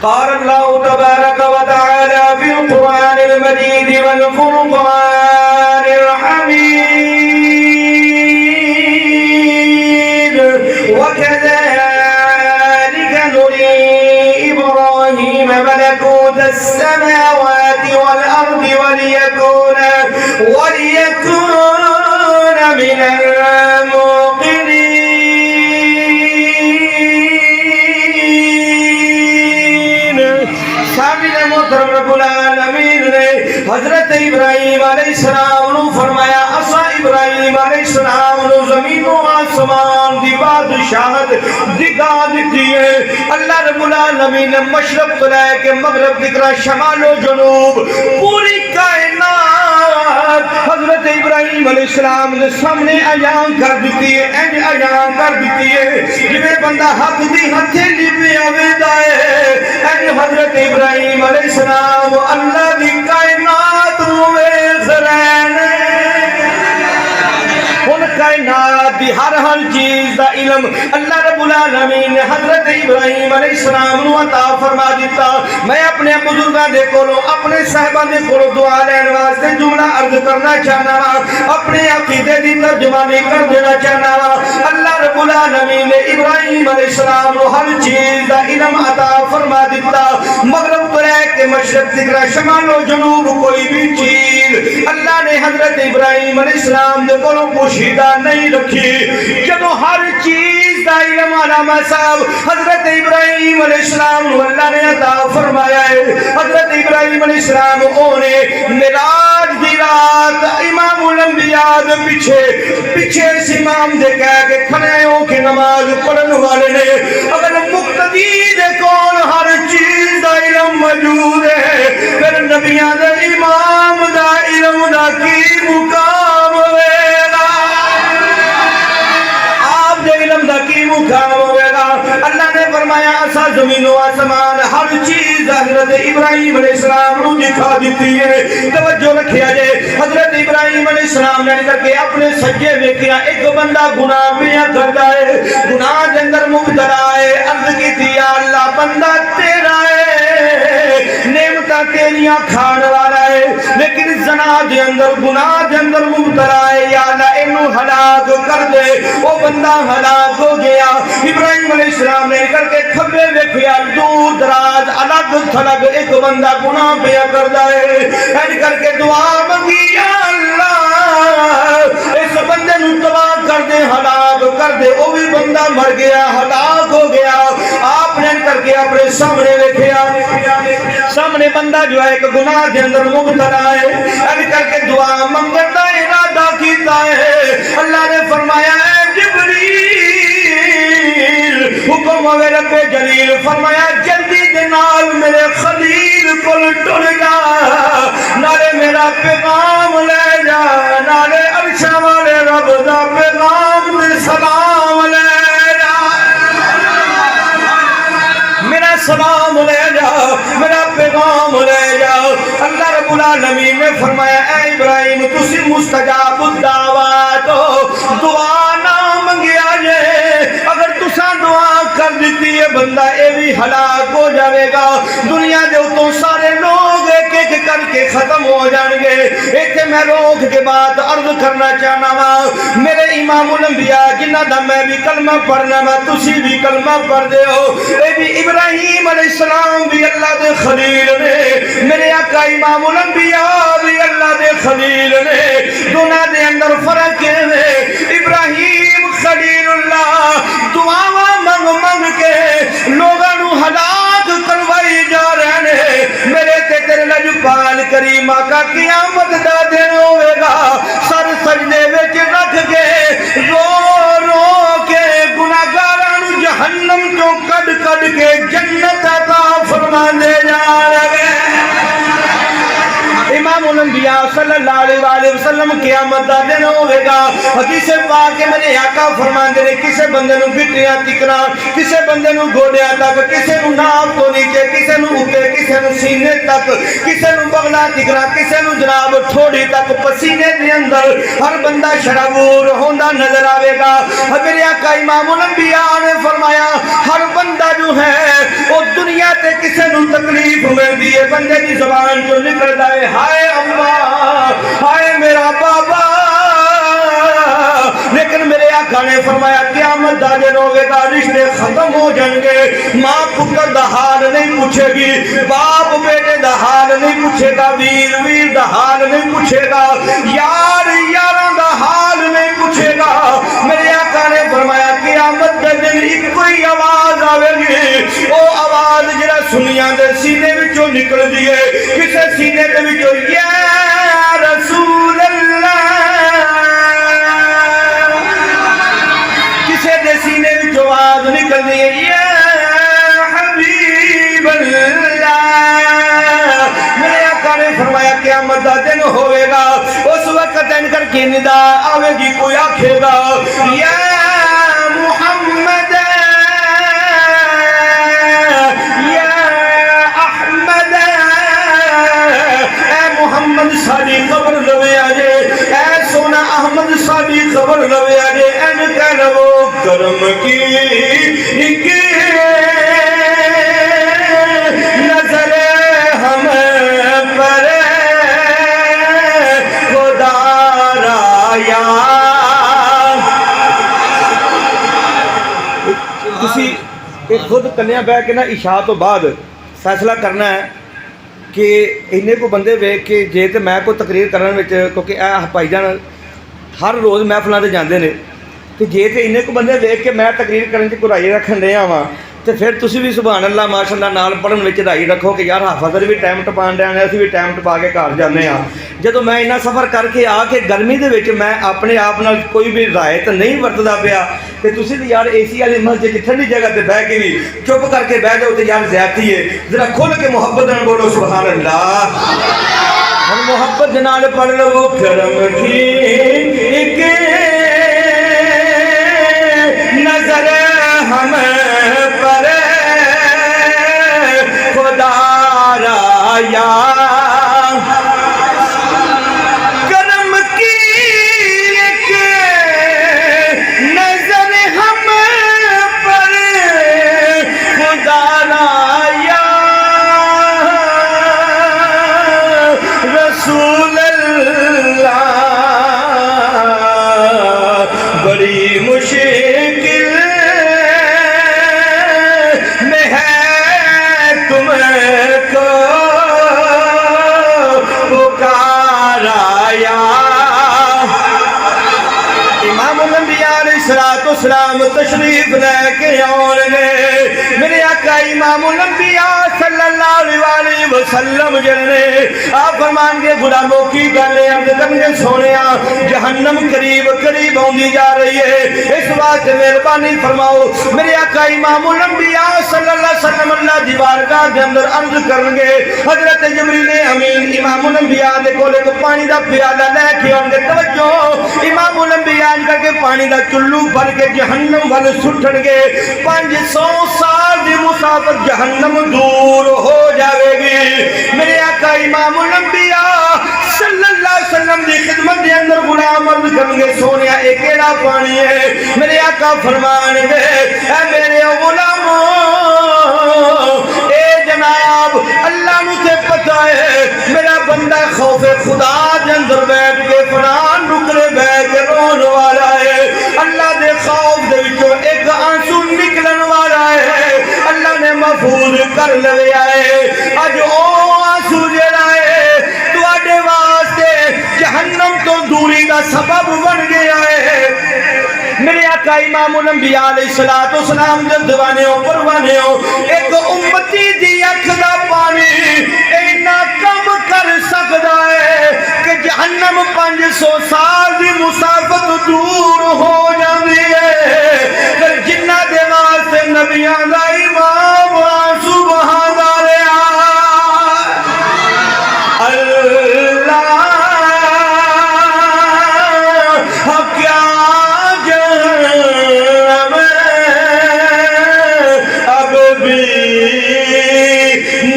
قال الله تبارك وتعالى في القرآن المجيد والفرقان الحميد وكذلك نري إبراهيم ملكوت السماوات والأرض وليكون من الموقنين. شامل محترم رب العالمین نے حضرت ابراہیم علیہ السلام نے فرمایا اسا ابراہیم علیہ السلام نے زمین و آسمان دی بادشاہت دکھا دیتی ہے. اللہ رب العالمین نے مشرق تو لے کے مغرب تک شمال و جنوب پوری کائنات حضرت ابراہیم علیہ السلام نے سامنے عیان کر دیتی ہے. عیان کر دیتی ہے جنہیں بندہ حق دی ہتھیلی پہ آویدہ ہے. حضرت ابراہیم علیہ السلام اللہ دی کائنات ہوئے زرین ان کائنات دی ہر چیز دا علم اللہ رب العالمین نے حضرت ابراہیم علیہ السلام نو عطا فرما دیتا. میں اپنے بزرگاں دے کولوں اپنے صاحباں دے کولوں دعا لین واسطے جملہ عرض کرنا چاہنا وا, اپنے عقیدے دی ترجمانی کر دینا چاہنا وا. اللہ رب العالمین نے ابراہیم علیہ السلام نو ہر چیز دا علم عطا فرما دیتا. مغرب تو لے کے مشرق تک شمال و جنوب کوئی بھی چیز اللہ نے حضرت ابراہیم علیہ السلام دے کولوں پوشیدہ نہیں رکھی. جب ہر چیز دا علم علامہ صاحب حضرت ابراہیم علیہ السلام اللہ نے عطا فرمایا ہے. حضرت ابراہیم علیہ السلام اونے معراج دی رات امام الانبیاء دے پیچھے اس امام دے کہہ کے کھڑے ہو کے نماز پڑھن والے نے. اگر مقتدی دے کول ہر چیز دا علم موجود ہے پھر نبیاں دے امام دا علم دا کی مقام ہوئے گا, آپ دے علم دا کی مقام ہوئے گا. اللہ نے فرمایا اسا زمین و آسمان ہر چیز حضرت ابراہیم علیہ السلام نو دکھا دیتی ہے. توجہ رکھیا جے حضرت ابراہیم علیہ السلام نے کر کے اپنے سجے ویکھیا ایک بندہ گناہ پیا کردا ہے, گناہ دے اندر مبتلا ہے. عرض کیتی یا اللہ بندہ تیرا ہے, نعمتاں تیریاں کھان والا ہے, لیکن زنا دے اندر گناہ دے اندر مبتلا ہے. یا اللہ اینو ہلاک کر دے. وہ بندہ ہلاک ہو گیا. ابراہیم علیہ السلام نے کر کے کھبے ویکھیا دور دراز الگ تھلگ ایک بندہ گناہ پیا کردا ہے. این کر کے دعا منگی یا اللہ اس بندے نو تباہ کر دے, ہلاک کر دے. وہ بھی بندہ مر گیا, ہلاک ہو گیا. آپ نے کر کے اپنے سامنے ویکھیا سامنے بندہ جو ہے ایک گناہ دے اندر مبتلا ہے. این کر کے دعا منگن دا ارادہ کیتا ہے. اللہ نے فرمایا اے جبریل حکم ہوئے رب جلیل فرمایا جلدی دے نال میرے خلیل کل ٹر جا, نالے میرا پیغام لے جا, نالے عرشہ والے رب دا پیغام دے سلام لے جا, میرا سلام لے جا, میرا پیغام لے جا. اللہ رب العالمین نے فرمایا اے ابراہیم تسی مستجاب الدعوات دعا نہ منگیا جے. اگر تساں دعا کر دیتی ہے بندہ اے بھی ہلاک ہو جاوے گا. دنیا دے اتوں سارے لوگ ایک ایک کر کے ختم ہو جان گے. ایک میں روک کے بعد عرض کرنا چاہنا وا میرے امام الانبیاء جنہ دا میں بھی کلمہ پڑھنا وا تسی بھی کلمہ پڑھ دے ہو. اے بھی ابراہیم علیہ السلام بھی اللہ دے خلیل نے, میرے آقا امام الانبیاء بھی اللہ دے خلیل نے. دونوں دے اندر فرق ہے. ابراہیم خلیل اللہ دعاواں منگ منگ کے لوگاں نو ہلاک کروائی جا رہے ہیں. میرے تے تیرے لجپال کریم آقا قیامت دا دن ہوئے گا سر سجدے وچ رکھ کے رو رو کے گناہگاراں نو جہنم تو کڈ کڈ کے جنت عطا فرما دے جا رہے ہیں. امام الانبیاء صلی اللہ علیہ وسلم قیامت دا دن ہوئے گا. حدیث پاک کے میرے آقا فرماندے نے کسے بندے نو گٹیاں تکنا, کسے بندے نو گوڑیاں تک, کسے نو ناف تو نیچے, کسے نو اوپر, کسے نو سینے تک, کسے نو بغلا تکنا, کسے نو جناب ٹھوڑی تک پسینے دے اندر ہر بندہ شرابور ہوندا نظر آوے گا. میرے آقا امام الانبیاء نے فرمایا ہر بندہ جو ہے وہ دنیا تے کسے نو بندے کی زبان جو نکلتا ہے ہائے اماں، ہائے میرا بابا، لیکن میرے آقا نے فرمایا قیامت دا دن ہوگے گا، رشتے ختم ہو جائیں گے، ماں پتر دا حال نہیں پوچھے گی، باپ بیٹے دا حال نہیں پوچھے گا، ویر ویر دا حال نہیں پوچھے گا، یار یاران دا حال نہیں پوچھے گا۔ میرے آقا نے فرمایا قیامت دے دن ایک کوئی آواز آوے گی، او آواز جڑا سنیاں دے سینے وچوں نکل دیئے، کسے سینے دے وچوں یا رسول اللہ، کسے دے سینے وچوں آواز نکل دیئے یا حبیب اللہ۔ میرے آقا نے فرمایا قیامت دا دن ہوئے گا، اس وقت ان کر کی ندا آوے گی، کوئی آکھے گا یا محمد یا احمد، اے محمد ساری خبر لوے آجے، اے سونا احمد ساری خبر لوے آجے، ان کا نبو کرم کی نظر ہم پر خدا رایا۔ تسی خود کنیا بہ کے نا عشاء تو بعد فیصلہ کرنا ہے کہ انہیں کو بندے ویکھ کے جے تے میں کوئی تقریر کرن وچ، کیونکہ اے بھائی جان ہر روز محفلاں تے جاندے نے، کہ جے تے انہیں کو بندے ویکھ کے میں تقریر کرن چ کوئی رائے رکھن ڈیا واں، تے پھر تسی بھی سبحان اللہ ماشاءاللہ نال پڑھن وچ رائے رکھو کہ یار حافظ بھی ٹائم ٹپان ڈیا نے، اسی بھی ٹائم ٹپا کے گھر جانے ہاں۔ جدو میں اتنا سفر کر کے آ کے گرمی دے وچ میں اپنے آپ نال کوئی بھی رائے تے نہیں ورتدا پیا، تے تسی تے یار اے سی والی مسجد کی ٹھنڈی جگہ تے بیٹھ کے بھی چپ کر کے بیٹھ جاؤ تے یار زیادتی ہے۔ ذرا کھل کے محبت نال بولو سبحان اللہ۔ ہم محبت نال پڑھ لو کرم کی ایک نظر ہم پر خدا رایا، کرم کی ایک نظر ہم پر خدا رایا، رسول اللہ بڑی مشکل میں ہے تم کو پکارایا۔ امام الانبیاء علیہ السلام تشریف لے کے اور نے میرے آقا امام الانبیاء صلی اللہ علیہ وسلم جلنے آپ فرمان کے غلاموں کی گلیں عرض کرنے سونیا جہنم قریب قریب ہوندی جا رہی ہے، اس بات سے مہربانی فرماؤ۔ میرے آقا امام الانبیاء صلی اللہ علیہ وسلم اللہ دی بارگاہ دے اندر عرض کرنگے، حضرت جبریل امین امام الانبیاء دے کولے کو پانی دا پیالہ لے کے آنگے، توجہ امام الانبیاء کر کے پانی دا چلو بھر کے جہنم والے سٹھن گے، 500 سال دی مسافت جہنم دور ہو جاوے گی۔ میرے آقا امام الانبیاء صلی اللہ علیہ وسلم دی خدمت دے اندر غلام عرض کرنگے سونیا ایک ایڑا پانی ہے، میرے آقا فرمان گے اے میرے غلاموں، اے جناب اللہ نو تے پتہ ہے میرا بندہ خوف خدا دے اندر بیٹھ کے فران نکرے بیٹھ کے رون والا ہے، اللہ دے خوف دے وچوں ایک آنسو نکلن والا ہے، اللہ نے محفوظ کر لے آئے، اج او آنسو جڑا ہے تواڈے واسطے جہنم تو دوری دا سبب بن گیا ہے۔ میرے آقا امام الانبیاء علیہ السلام دے دیوانیوں پروانیوں ایک امتی دی اکھ دا پانی اینا کم کر سکدا ہے کہ جہنم 500 سال دی مسافت دور ہو جاندی ہے، جنہ دے واسطے نبیاں دا امام آنسو بہاندا رہیا۔ اللہ کیا جہنم اب بھی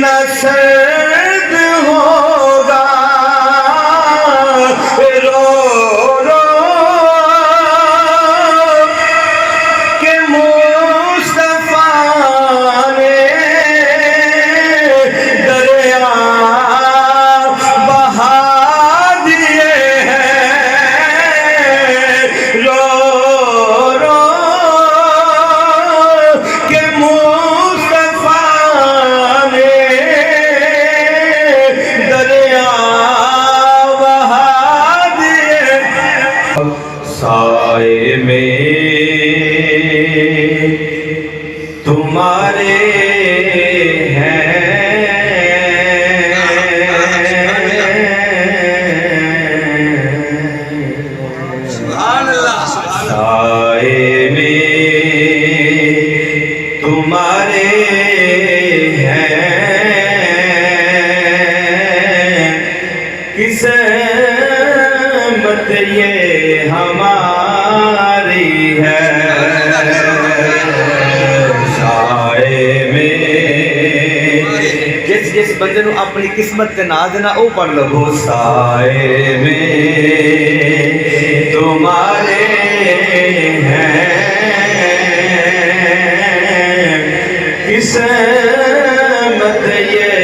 نہ سرد ہوگا، رو رو کہ مصطفیٰ نے دریا قسمت یہ ہماری ہے سائے میں جس بندے نو اپنی قسمت تے ناز نہ او پڑھ لو سائے میں تمہارے ہیں قسمت یہ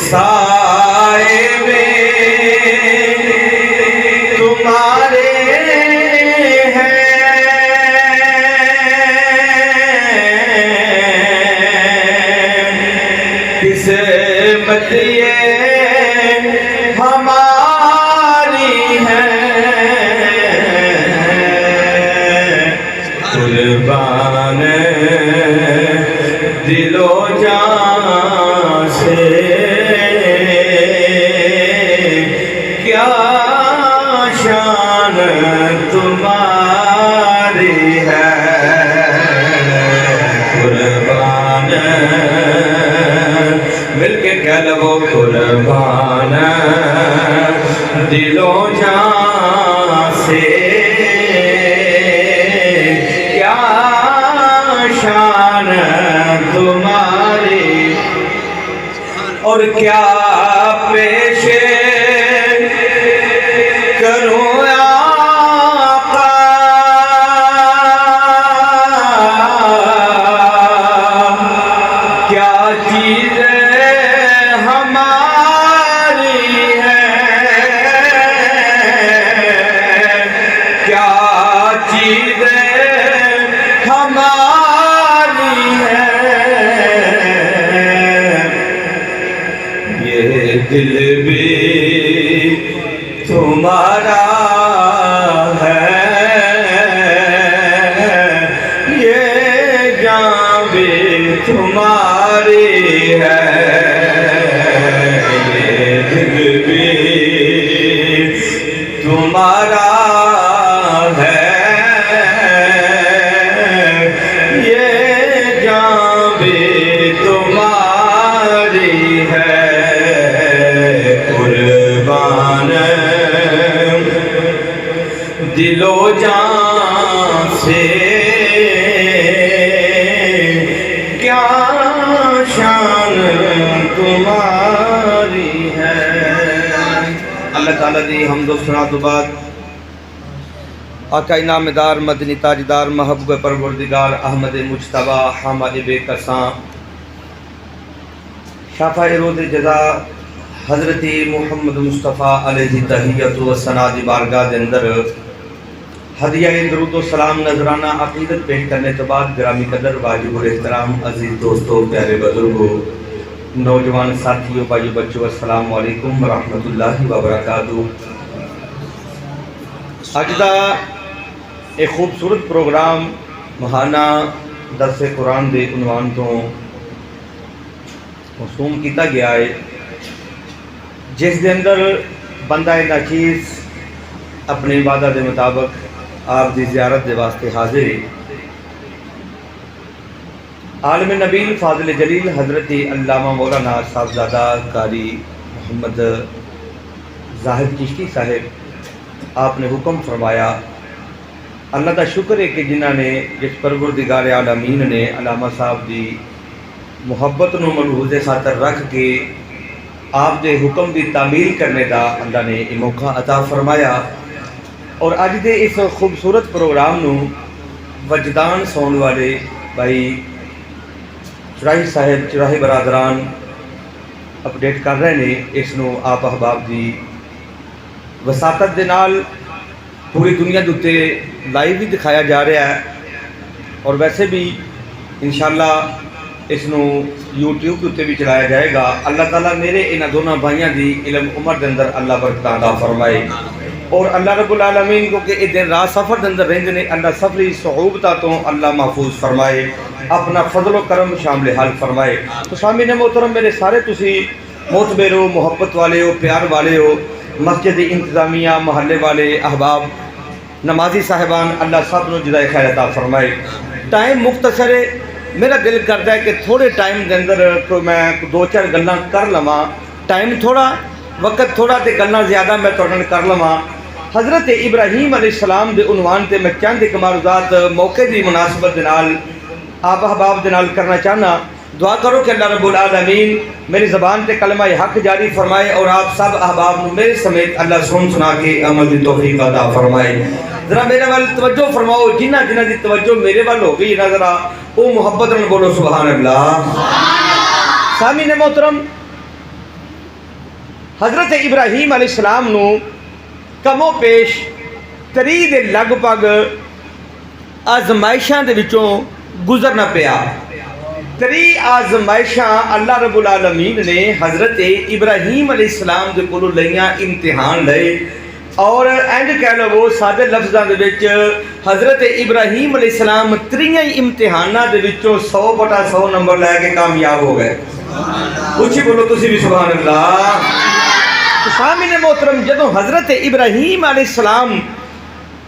سائے میں تمہارے قسمت یہ ہماری ہے قربان دل و جان سے کیا شان تمہاری ہے قربان مل کے کہہ لو قربان دل و جان سے کیا شان تمہاری اور کیا پیش کروں آقا کیا چیز دل بھی تمہارا ہے یہ جان بھی تمہاری ہے یہ دل بھی تمہارا ہے یہ جان بھی تمہاری ہے قربان دل و جان سے کیا شان تمہاری ہے اللہ تعالیٰ دی حمد و ثنا تو بعد آقا انعام دار مدنی تاجدار محبوب پروردگار احمد مجتبی حامد بے کساں شافع روز جزا حضرت محمد مصطفیٰ علیہ تحیت و ثنا دی بارگاہ دے اندر ہدیہ درود و سلام نذرانہ عقیدت پیش کرنے کے بعد گرامی قدر واجب الاحترام عزیز دوستوں پیارے بزرگوں نوجوان ساتھیوں بھائیو بچوں السلام علیکم ورحمۃ اللہ وبرکاتہ اج دا ایک خوبصورت پروگرام ماہانہ درس قرآن دے عنوان تو موسوم کیتا گیا ہے جس دے اندر بندہ ناچیز اپنے وعدہ دے مطابق آپ دی زیارت دے واسطے حاضر ہے عالم نبیل فاضل جلیل حضرت علامہ مولانا صاحبزادہ قاری محمد زاہد چشتی صاحب آپ نے حکم فرمایا اللہ کا شکر ہے کہ جنہاں نے جس پروردگار عالمین نے علامہ صاحب دی محبت نو ملحوظ خاطر رکھ کے آپ دے حکم دی تعمیل کرنے دا اللہ نے یہ موقع عطا فرمایا اور اج دے اس خوبصورت پروگرام نو وجدان سون والے بھائی چراہی صاحب چراہی برادران اپڈیٹ کر رہے ہیں اس نو آپ احباب دی وساطت دے نال پوری دنیا دے لائیو بھی دکھایا جا رہا ہے اور ویسے بھی انشاءاللہ اس نو یوٹیوب تے بھی چلایا جائے گا اللہ تعالیٰ میرے انہاں دونوں بھائیاں دی علم عمر دے اندر اللہ برکت عطا فرمائے اور اللہ رب العالمین کو کہ دن رات سفر دے اندر رہندے نے اللہ سفری صعوبتاں تو اللہ محفوظ فرمائے اپنا فضل و کرم شامل حال فرمائے تو سامعین محترم میرے سارے تسی معتبر ہو محبت والے ہو پیار والے ہو مسجد انتظامیہ محلے والے احباب نمازی صاحبان اللہ سب نو جزائے خیر عطا فرمائے ٹائم مختصر ہے میرا دل کرتا ہے کہ تھوڑے ٹائم دے اندر کوئی میں دو چار گلاں کر لواں ٹائم تھوڑا وقت تھوڑا تے گلاں زیادہ میں تہاڈے نال کر لواں حضرت ابراہیم علیہ السلام دے عنوان تے میں چند ایک معروضات موقع دی مناسبت دے نال آپ احباب دے نال کرنا چاہنا دعا کرو کہ اللہ رب العالمین میری زبان تے کلمہ حق جاری فرمائے اور آپ سب احباب میرے سمیت اللہ سنا کے عمل دی توفیق عطا فرمائے ذرا میرے وال توجہ فرماؤ جنہ جنہ دی توجہ میرے وال ہو گئی نا ذرا او محبت نال بولو سبحان اللہ سامعین محترم حضرت ابراہیم علیہ السلام نو کم و پیش 3 دے لگ بھگ آزمائشاں دے وچوں گزرنا پیا 3 آزمائشاں اللہ رب العالمین نے حضرت ابراہیم علیہ السلام دے کولوں لئیاں امتحان لئے اور اینڈ کہہ لو وہ سادے لفظاں دے وچ حضرت ابراہیم علیہ السلام 3 امتحاناں دے وچوں 100/100 نمبر لے کے کامیاب ہو گئے اچھی بولو تسی بھی سبحان اللہ سامعین محترم جدوں حضرت ابراہیم علیہ السلام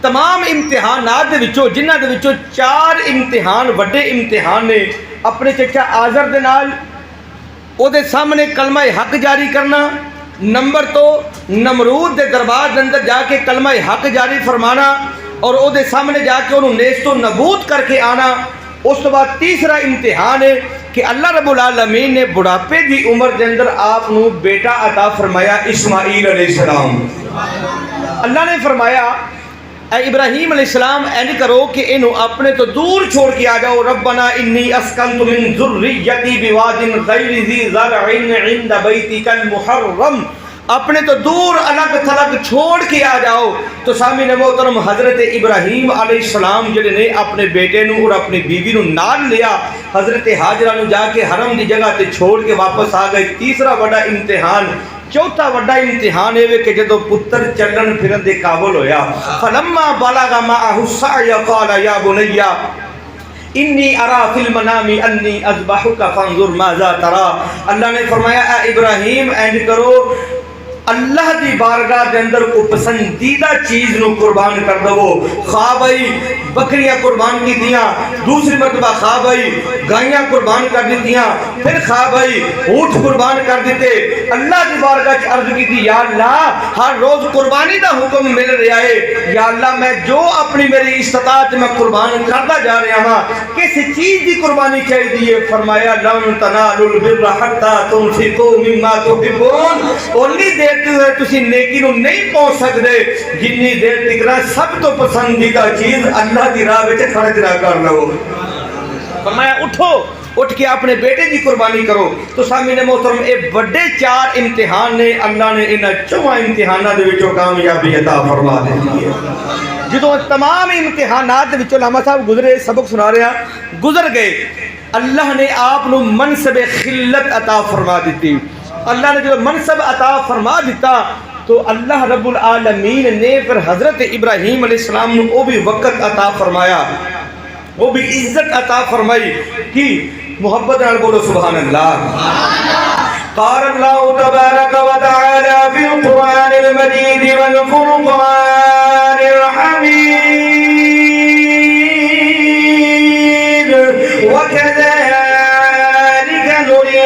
تمام امتحانات دے وچوں جنہ دے وچوں 4 امتحان وڈے امتحان نے اپنے چچا آزر دے نال او دے سامنے کلمہ حق جاری کرنا نمبر تو نمرود دے دربار دے اندر جا کے کلمہ حق جاری فرمانا اور او دے سامنے جا کے انہوں نیست و نبوت کر کے آنا اس تو بعد تیسرا امتحان ہے کہ اللہ رب العالمین نے بڑھاپے دی عمر دے اندر آپ نو بیٹا عطا فرمایا اسماعیل علیہ السلام اللہ نے فرمایا اے ابراہیم علیہ السلام اینڈ کرو کہ انہوں اپنے تو دور چھوڑ کے آ جاؤ ربنا انی اسکنت من ذریتی بواد غیر ذی زرع عند بیتک المحرم اپنے تو دور الگ تھلگ چھوڑ کے آ جاؤ تو سامعین محترم حضرت ابراہیم علیہ السلام جڑے نے اپنے بیٹے نو اور اپنی بیوی نو نال لیا حضرت حاجرہ نو جا کے حرم دی جگہ تے چھوڑ کے واپس آ گئے تیسرا بڑا امتحان چوتھا وڈا امتحان ہے کہ جدو پتر چلن پھرن دے قابل ہویا فلما بلغ معه السعي قال يا بني انی ارا فی المنام انی اذبحک فانظر ماذا ترى اللہ نے فرمایا اے ابراہیم اینڈ کرو اللہ دی بارگاہ دے اندر کو پسندیدہ چیز نو قربان کر دو خواہ بھائی بکریاں قربان کی دیاں دوسری مرتبہ خواہ بھائی گائیاں قربان کر دیتیاں پھر خواہ بھائی اونٹ قربان کر دیتے اللہ دی بارگاہ عرض کی تھی یا اللہ ہر روز قربانی دا حکم مل رہا ہے یا اللہ میں جو اپنی میری استطاعت میں قربان کرتا جا رہا ہاں کس چیز دی قربانی چاہیے دیئے فرمایا لن تنالوا البر حتى تنفقوا مما تحبون اونلی دیر تسی نیکی نو نہیں پہنچ سکتے جنی دیر تکرا سب تو پسندیدہ چیز اللہ دی راہ وچ خرچ نہ کر لو فرمایا اٹھو اٹھ کے اپنے بیٹے دی قربانی کرو تو سامعین محترم اے بڑے 4 امتحان نے اللہ نے انہاں 4 امتحانات دے وچوں کامیابی عطا فرما دی ہے جدوں تمام امتحانات دے وچوں علامہ صاحب گزرے سبق سنا رہے ہیں گزر گئے اللہ نے آپ نو منصب خلت عطا فرما دیتی اللہ نے جو منصب عطا فرما دیتا تو اللہ رب العالمین نے پھر حضرت ابراہیم علیہ السلام نے وہ بھی وقت عطا فرمایا وہ بھی عزت عطا فرمائی کی محبت نال بولو سبحان اللہ قال اللہ تبارک و تعالی فی القرآن المجید والفرقان الحمید وكذلك نري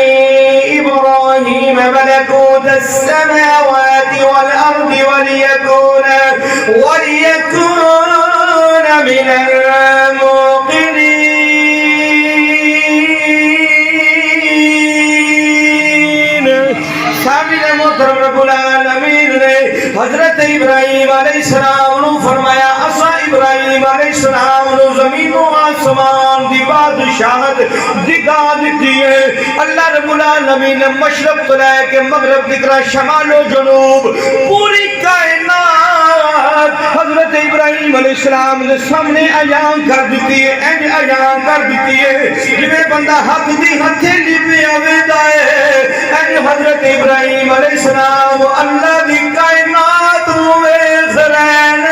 إبراهيم ملكوت السماوات والأرض وليكون من الموقنين سامعین محترم رب العالمین نے حضرت ابراہیم علیہ السلام نے فرمایا اسا ابراہیم علیہ السلام نے زمین و آسمان دی بادشاہت دکھا دیتی ہے اللہ رب العالمین نے مشرق تو لے کے مغرب دکھا شمال و جنوب پوری کائنات حضرت ابراہیم علیہ السلام نے سامنے عیان کر دیتی ہے اینڈ عیان کر دیتی ہے جنہیں بندہ حق دی ہتھیلی پہ آویدہ ہے اینڈ حضرت ابراہیم علیہ السلام اللہ دی کائنات ہوئے زرین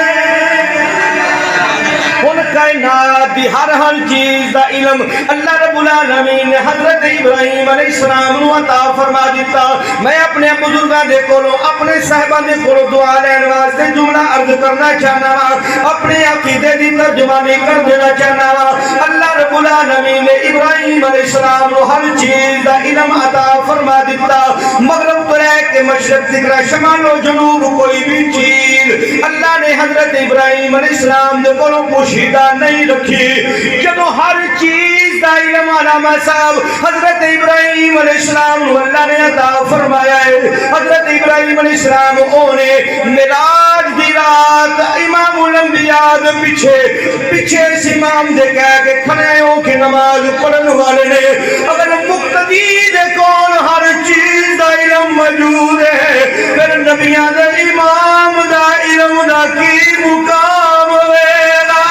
ان کائنات دی ہر چیز دا علم اللہ رب العالمین نے حضرت ابراہیم علیہ السلام نو عطا فرما دیتا میں اپنے بزرگاں دے کولوں اپنے صاحباں دے کولوں دعا لین واسطے جملہ عرض کرنا چاہنا وا اپنے عقیدے دی ترجمانی کر دینا چاہنا وا اللہ رب العالمین نے ابراہیم علیہ السلام نو ہر چیز چیز دا علم عطا فرما دیتا مغرب تو رہ کے مشرق تک شمال و جنوب کوئی بھی چیز اللہ نے حضرت ابراہیم علیہ السلام دے کولوں پوشیدہ نہیں رکھی جدو ہر چیز دا علم علامہ صاحب حضرت ابراہیم علیہ السلام اللہ نے عطا فرمایا ہے حضرت ابراہیم علیہ السلام اونے معراج دی رات امام الانبیاء دے پیچھے اس امام دے کہہ کے کھڑے ہو کے نماز پڑھن والے نے اگر مقتدی دے کون ہر چیز دا علم موجود ہے پھر نبیاں دے امام دا علم دا کی مقام ہوئے گا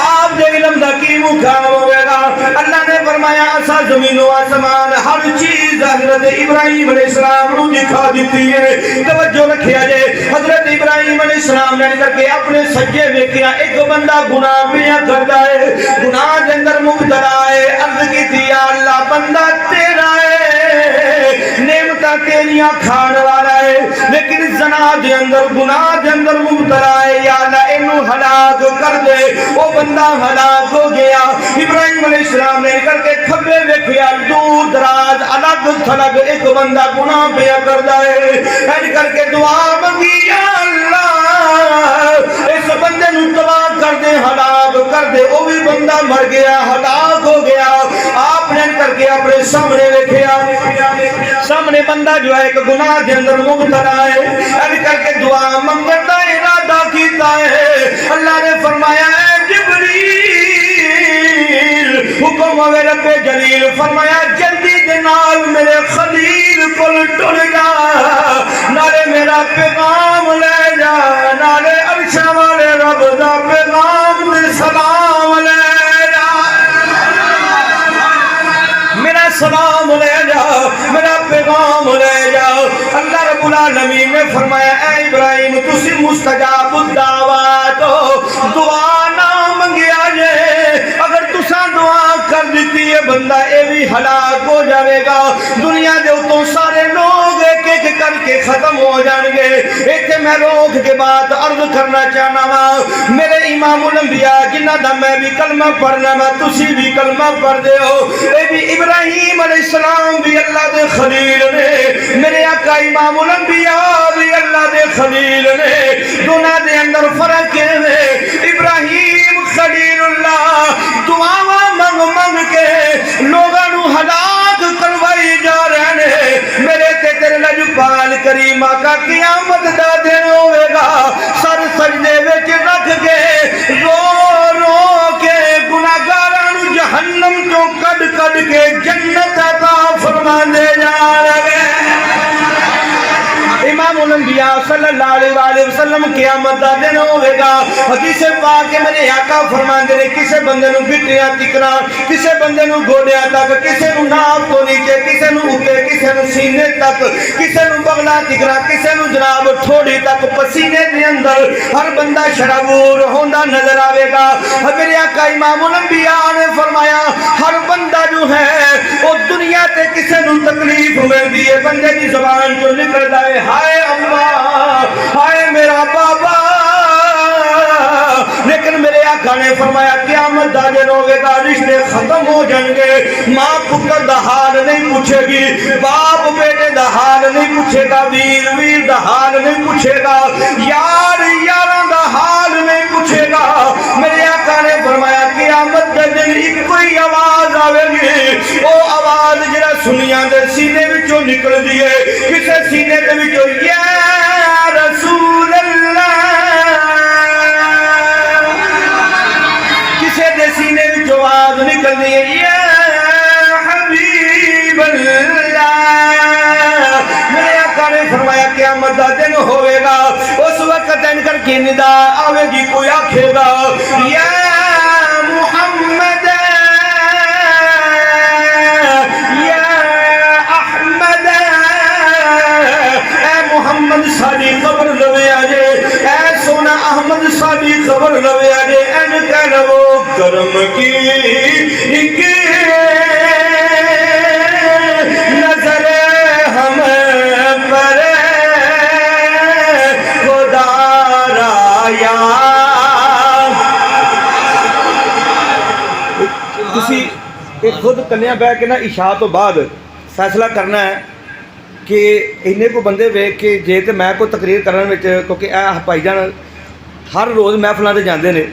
آپ دے علم دا کی مقام ہوئے گا اللہ نے فرمایا اسا زمین و آسمان ہر چیز حضرت ابراہیم علیہ السلام نو دکھا دیتی ہے توجہ رکھیا جے حضرت ابراہیم علیہ السلام نے کر کے اپنے سجے ویکھیا ایک بندہ گناہ پیا کردا ہے گناہ دے اندر مبتلا ہے عرض کیتی یا اللہ بندہ تیرا ہے نعمتاں تیریاں کھان والا ہے لیکن زنا دے اندر گناہ دے اندر مبتلا ہے یا اللہ اینو ہلاک کر دے وہ بندہ ہلاک ہو گیا ابراہیم علیہ السلام نے کر کے کھبے ویکھیا دور دراز الگ تھلگ ایک بندہ گناہ پیا کردا ہے ایج کر کے دعا منگی یا اللہ اس بندے نو تباہ کر دے ہلاک کر دے وہ بھی بندہ مر گیا ہلاک ہو گیا آپ نے کر کے اپنے سامنے ویکھیا سامنے بندہ جو ہے ایک گناہ دے اندر مبتلا ہے ایج کر کے دعا منگن دا ارادہ کیتا ہے اللہ نے فرمایا اے جبریل حکم ہوئے رب جلیل فرمایا جلدی دے نال میرے خلیل کل ٹر جا نالے میرا پیغام لے جا نالے عرشہ والے رب دا پیغام دے سلام لے جا میرا سلام لے جا میرا پیغام لے جا اللہ رب العالمین نے فرمایا اے ابراہیم تسی مستجاب الدعوات دعا نہ منگیا جے اگر تساں دعا کر دیتی ہے بندہ اے بھی ہلاک ہو جاوے گا دنیا دے اتوں سارے لوگ ایک ایک کر کے ختم ہو جان گے ایتھے میں روک کے بات عرض کرنا چاہنا وا میرے امام الانبیاء جنہ دا میں بھی کلمہ پڑھنا وا تسی بھی کلمہ پڑھ دے ہو اے بھی ابراہیم علیہ السلام بھی اللہ دے خلیل نے میرے آقا امام الانبیاء بھی اللہ دے خلیل نے دونوں دے اندر فرق ہے ابراہیم خلیل اللہ دعاواں منگ کے لوگاں نو ہلاک کروائی جا رہے ہیں میرے تے تیرے لجپال کریم آقا قیامت دا دن ہوئے گا سر سجدے وچ رکھ کے رو رو کے گناہگاراں نو جہنم چوں کڈ کڈ کے جنت عطا فرما دے جا رہے امام الانبیاء صلی اللہ علیہ وآلہ وسلم قیامت دا دن ہوئے گا حدیث پاک کے میرے آقا فرماندے نے کسے بندے نو گٹیاں تکنا کسے بندے نو گوڑیاں تک کسے نو ناف تو نیچے کسے نو اوپر کسے نو سینے تک کسے نو بغلا تکنا کسے نو جناب ٹھوڑی تک پسینے دے اندر ہر بندہ شرابور ہوندا نظر آوے گا میرے آقا امام الانبیاء نے فرمایا ہر بندہ جو ہے وہ دنیا تے کسے نو تکلیف ملدی ہے بندے دی زبان جو نکلدا ہے ہائے اماں ہائے میرا بابا لیکن میرے آقا نے فرمایا قیامت دا دن ہوگے گا رشتے ختم ہو جائیں گے ماں پتر دا حال نہیں پوچھے گی باپ بیٹے دا حال نہیں پوچھے گا ویر ویر دا حال نہیں پوچھے گا یار یاراں دا حال نہیں پوچھے گا میرے آقا نے فرمایا قیامت دا دن ایک کوئی آواز آوے گی وہ آواز جڑا سنیاں دے سینے وچوں نکل دیے کسے سینے دے وچوں یا رسول اللہ کسے دے سینے وچوں آواز نکل دیے یا حبیب اللہ میرے آقا نے فرمایا قیامت دا دن ہوئے گا اس وقت ان کر کے ندا آوے گی کوئی آکھے گا یا محمد محمد ساری خبر لوے آجے اے سونا احمد ساری خبر لوے آجے ان کا لو کرم کی نظر ہم پر خدا رایا کہ خود کلیاں بہ کے نا عشاء تو بعد فیصلہ کرنا ہے کہ انہیں کو بندے ویکھ کے جے تو میں کوئی تقریر کرنے میں، کیونکہ اے بھائی جان ہر روز محفلوں سے جاندے نے،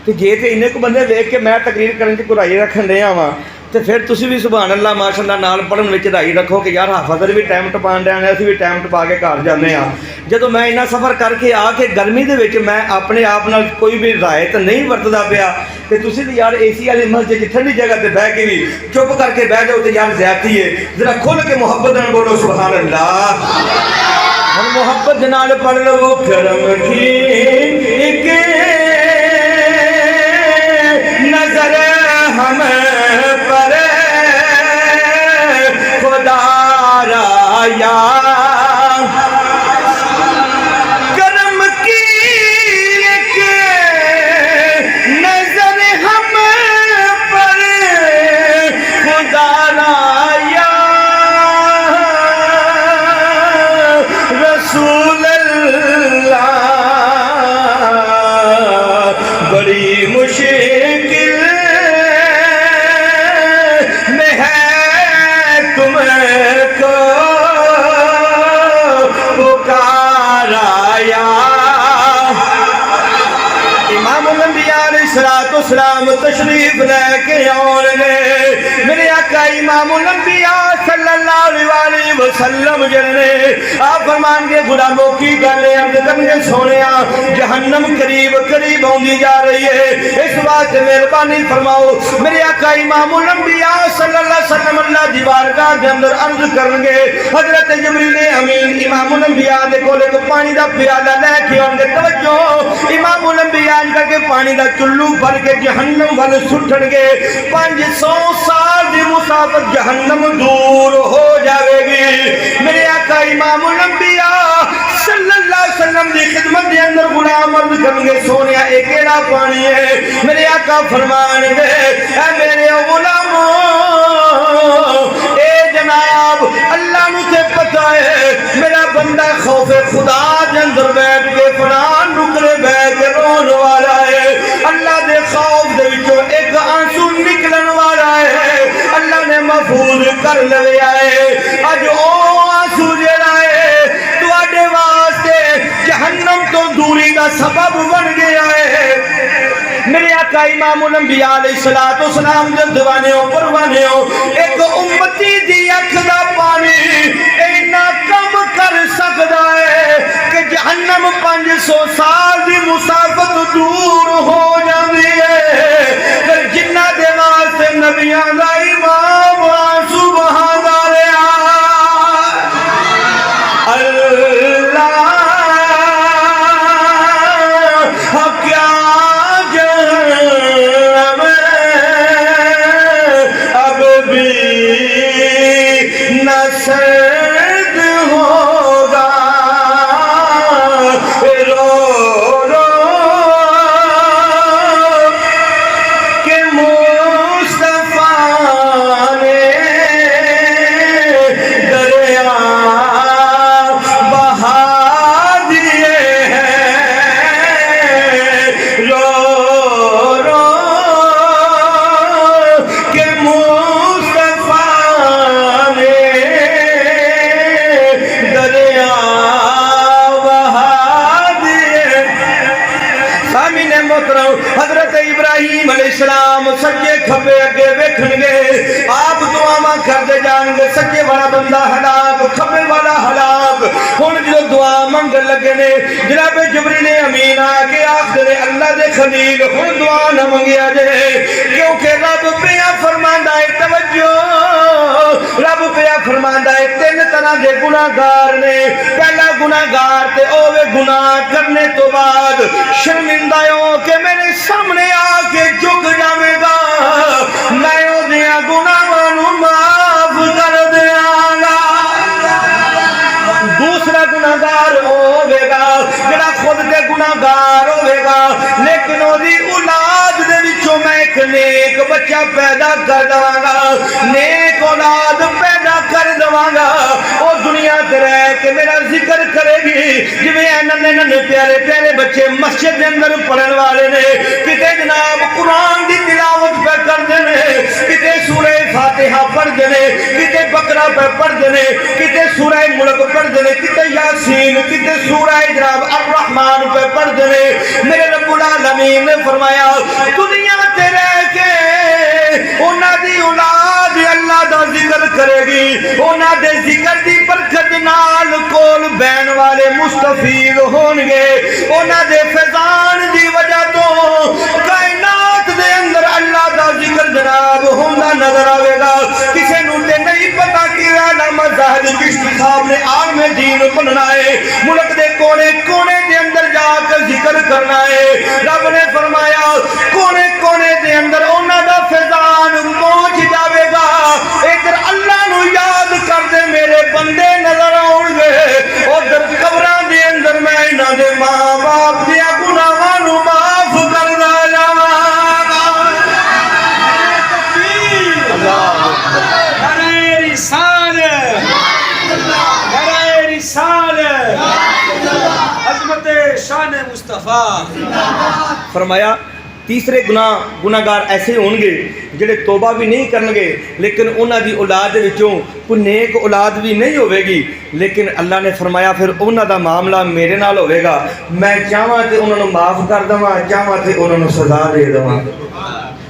تو جے تو انہیں کو بندے ویکھ کے میں تقریر کرنے کی کوئی رکھن دیا وا، تو پھر تسی بھی سبحان اللہ ماشاء اللہ نال پڑھن وچ رائی رکھو کہ یار حافظ بھی ٹائم ٹپان ڈیا نے، اسی بھی ٹائم ٹپا کے گھر جانے ہاں۔ جدوں میں اتنا سفر کر کے آ کے گرمی دے وچ میں اپنے آپ نال کوئی بھی رائت نہیں ورتدا پیا، کہ تسی تو یار اے سی والی مسجد ٹھنڈی جگہ تے بیٹھ کے بھی چپ کر کے بیٹھ جاؤ تو یار زیادتی ہے۔ ذرا کھل کے محبت نال بولو سبحان اللہ۔ ہن محبت نال پڑھ لو کرم کی ایک نظر ہم پر خدا را یا کرم کی ایک نظر ہم پر خدا را یا رسول اللہ بڑی مشکل میں ہے تم کو پکارا یا امام الانبیاء علیہ السلام تشریف لے کے آن گے، میرے آقا امام الانبیاء صلی اللہ علیہ وسلم جلنے آپ فرمان کے غلاموں کی گلے عرض کرنے سونیا جہنم قریب قریب ہوندی جا رہی ہے، اس بات سے مہربانی فرماؤ۔ میرے آقا امام الانبیاء صلی اللہ علیہ وسلم اللہ دی بارگاہ دے اندر عرض کرنگے، حضرت جبریل امین امام الانبیاء دے کولے کو پانی دا پیالہ لے کے آن گے، توجہ امام الانبیاء کر کے پانی دا چلو بھر کے جہنم والے سٹھن گے، 500 سال دی مسافت جہنم دور ہو جاوے گی۔ میرے آقا امام الانبیاء صلی اللہ علیہ وسلم دی خدمت دے اندر غلام عرض کریں گے سونیا اے کیڑا پانی ہے؟ میرے آقا فرمان گے اے میرے غلاموں اے جناب اللہ نو تے پتہ ہے میرا بندہ خوف خدا دے اندر بیٹھ کے فران نکرے بیٹھ کے رون والا ہے، اللہ دے خوف دے وچوں ایک آنسو نکلن والا ہے، اللہ نے محفوظ کر لے آئے، اج او آنسو جڑا ہے تواڈے واسطے جہنم تو دوری دا سبب بن گیا ہے۔ میرے آقا امام الانبیاء علیہ السلام دے دیوانیوں پروانیوں ایک امتی دی اکھ دا پانی اینا کم کر سکدا ہے کہ جہنم 500 سال دی مسافت دور ہو جاندی ہے، پھر جنہ دے واسطے نبیاں دا امام آنسو بہاندا رہیا اللہ کیا جہنم اب بھی نہ سرد ہوگا، رو رو کہ مصطفیٰ نے دریا بہا دیے ہیں، رو رو کہ مصطفیٰ نے دریا بہا دیے۔ سامعین محترم حضرت ابراہیم علیہ السلام سجے کھبے اگے ویکھن گے، آپ دعاواں کردے جان گے، سجے والا بندہ ہلاک کھبے والا ہلاک۔ ہن جو دعا منگن لگے نے جناب جبریل امین آ کے آخر اللہ دے خلیل ہن دعا نہ منگیا جے، کیونکہ رب پیا فرماندا ہے توجہ، رب پیا فرماندا ہے 3 طرح دے گناہگار نے، پہلا گناہگار تے اوے گناہ کرنے تو بعد شرمندہ ہو کہ میرے سامنے آ کے جھک جاوے گا، میں اودیاں گناہاں نوں معاف کر دیاں گا۔ دوسرا گناہگار ہوے گا جڑا خود تے گناہگار ہوے گا لیکن اودی اولاد دے وچوں میں ایک نیک بچہ پیدا کر داں گا، نیک ایک اولاد پیدا کر دواں وہ دنیا تے رہ کے میرا ذکر کرے گی جویں ننے ننے پیارے پیارے بچے مسجد دے اندر پڑھن والے نے کتے جناب قرآن دی تلاوت پہ کرتے ہیں کتے سورہ فاتحہ پڑھتے ہیں کتے بقرہ پہ پڑھتے ہیں کتے سورہ ملک پڑھتے ہیں کتے یاسین کتے سورہ جناب الرحمن پہ پڑھتے ہیں میرے رب العالمین نے فرمایا دنیا تے رہ کے انہاں دی اولاد اللہ دا ذکر کرے گی انہاں دے ذکر دی برکت نال کول بین والے مستفید ہون گے انہاں دے فیضان دی وجہ تو کائنات دے اندر اللہ دا ذکر جناب ہوندا نظر آئے گا کسے نوں تے نہیں پتا کہ علامہ زاہد چشتی صاحب نے عالم دین بننا ہے ملک دے کونے کونے دے اندر جا کر ذکر کرنا ہے رب نے فرمایا کونے کونے دے اندر انہاں دا فیضان پہنچ جاوے گا ادھر اللہ نو یاد کر دے میرے بندے نظر آؤ گے ادھر قبراں دے اندر میں انہاں دے ماں باپ دے گناہاں نو معاف کر دا اللہ نعرہ رسالت نعرہ رسالت عظمت شان مصطفیٰ فرمایا تیسرے گناہگار ایسے ہون گے جڑے توبہ بھی نہیں کرن گے لیکن انہاں دی اولاد وچوں کوئی نیک اولاد بھی نہیں ہوے گی لیکن اللہ نے فرمایا پھر انہاں دا معاملہ میرے نال ہوے گا میں چاہواں تے انہاں نوں معاف کر دواں چاہواں تے انہاں نوں سزا دے دواں